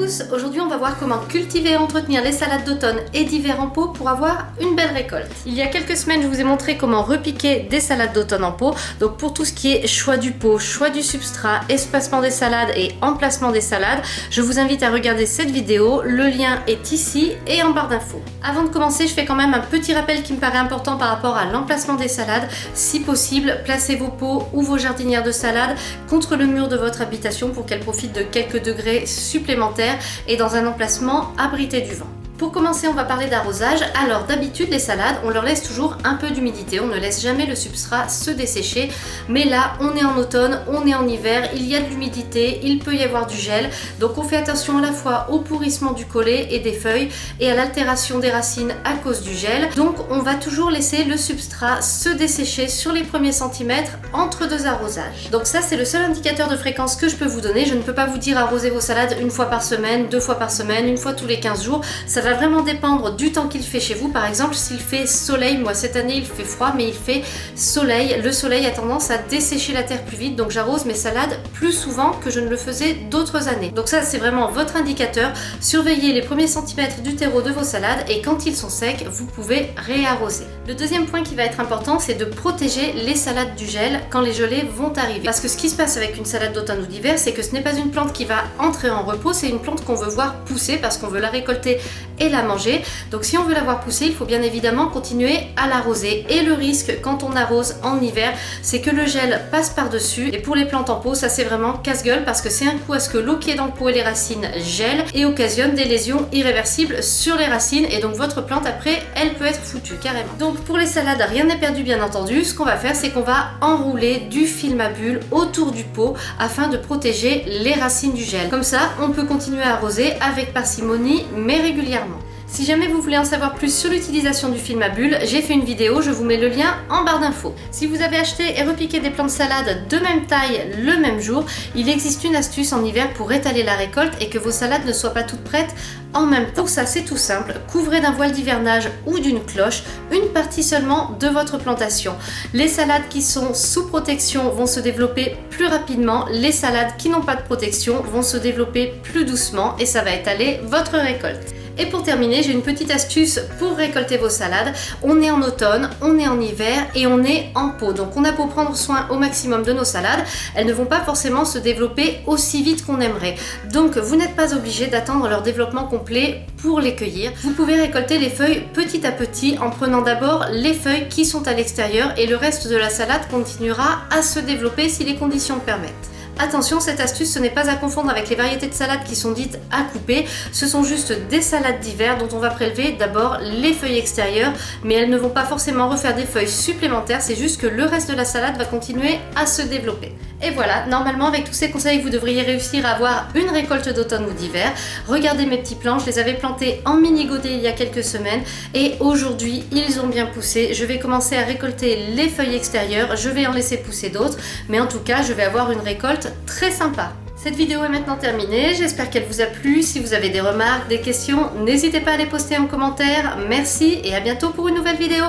tous, aujourd'hui on va voir comment cultiver et entretenir les salades d'automne et d'hiver en pot pour avoir une belle récolte. Il y a quelques semaines je vous ai montré comment repiquer des salades d'automne en pot, donc pour tout ce qui est choix du pot, choix du substrat, espacement des salades et emplacement des salades, je vous invite à regarder cette vidéo, le lien est ici et en barre d'infos. Avant de commencer, je fais quand même un petit rappel qui me paraît important par rapport à l'emplacement des salades. Si possible, placez vos pots ou vos jardinières de salade contre le mur de votre habitation pour qu'elles profitent de quelques degrés supplémentaires et dans un emplacement abrité du vent. Pour commencer, on va parler d'arrosage. Alors d'habitude, les salades, on leur laisse toujours un peu d'humidité, on ne laisse jamais le substrat se dessécher. Mais là, on est en automne, on est en hiver, il y a de l'humidité, il peut y avoir du gel. Donc on fait attention à la fois au pourrissement du collet et des feuilles et à l'altération des racines à cause du gel. Donc on va toujours laisser le substrat se dessécher sur les premiers centimètres entre deux arrosages. Donc ça, c'est le seul indicateur de fréquence que je peux vous donner. Je ne peux pas vous dire arroser vos salades une fois par semaine, deux fois par semaine, une fois tous les 15 jours. Ça va vraiment dépendre du temps qu'il fait chez vous. Par exemple, s'il fait soleil, moi cette année il fait froid, mais il fait soleil. Le soleil a tendance à dessécher la terre plus vite, donc j'arrose mes salades plus souvent que je ne le faisais d'autres années. Donc ça, c'est vraiment votre indicateur. Surveillez les premiers centimètres du terreau de vos salades et quand ils sont secs, vous pouvez réarroser. Le deuxième point qui va être important, c'est de protéger les salades du gel quand les gelées vont arriver. Parce que ce qui se passe avec une salade d'automne ou d'hiver, c'est que ce n'est pas une plante qui va entrer en repos, c'est une plante qu'on veut voir pousser parce qu'on veut la récolter et la manger. Donc si on veut la voir pousser, il faut bien évidemment continuer à l'arroser. Et le risque quand on arrose en hiver, c'est que le gel passe par-dessus. Et pour les plantes en pot, ça c'est vraiment casse-gueule parce que c'est un coup à ce que l'eau qui est dans le pot et les racines gèlent et occasionne des lésions irréversibles sur les racines. Et donc votre plante après, elle peut être foutue carrément. Donc pour les salades, rien n'est perdu bien entendu. Ce qu'on va faire, c'est qu'on va enrouler du film à bulles autour du pot afin de protéger les racines du gel. Comme ça, on peut continuer à arroser avec parcimonie mais régulièrement. Si jamais vous voulez en savoir plus sur l'utilisation du film à bulles, j'ai fait une vidéo, je vous mets le lien en barre d'infos. Si vous avez acheté et repiqué des plants de salade de même taille le même jour, il existe une astuce en hiver pour étaler la récolte et que vos salades ne soient pas toutes prêtes en même temps. Pour ça, c'est tout simple, couvrez d'un voile d'hivernage ou d'une cloche une partie seulement de votre plantation. Les salades qui sont sous protection vont se développer plus rapidement, les salades qui n'ont pas de protection vont se développer plus doucement et ça va étaler votre récolte. Et pour terminer, j'ai une petite astuce pour récolter vos salades. On est en automne, on est en hiver et on est en pot. Donc on a beau prendre soin au maximum de nos salades, elles ne vont pas forcément se développer aussi vite qu'on aimerait. Donc vous n'êtes pas obligé d'attendre leur développement complet pour les cueillir. Vous pouvez récolter les feuilles petit à petit en prenant d'abord les feuilles qui sont à l'extérieur et le reste de la salade continuera à se développer si les conditions le permettent. Attention, cette astuce, ce n'est pas à confondre avec les variétés de salades qui sont dites à couper. Ce sont juste des salades d'hiver dont on va prélever d'abord les feuilles extérieures, mais elles ne vont pas forcément refaire des feuilles supplémentaires, c'est juste que le reste de la salade va continuer à se développer. Et voilà, normalement avec tous ces conseils, vous devriez réussir à avoir une récolte d'automne ou d'hiver. Regardez mes petits plants, je les avais plantés en mini godet il y a quelques semaines et aujourd'hui ils ont bien poussé. Je vais commencer à récolter les feuilles extérieures, je vais en laisser pousser d'autres, mais en tout cas je vais avoir une récolte très sympa. Cette vidéo est maintenant terminée, j'espère qu'elle vous a plu. Si vous avez des remarques, des questions, n'hésitez pas à les poster en commentaire. Merci et à bientôt pour une nouvelle vidéo.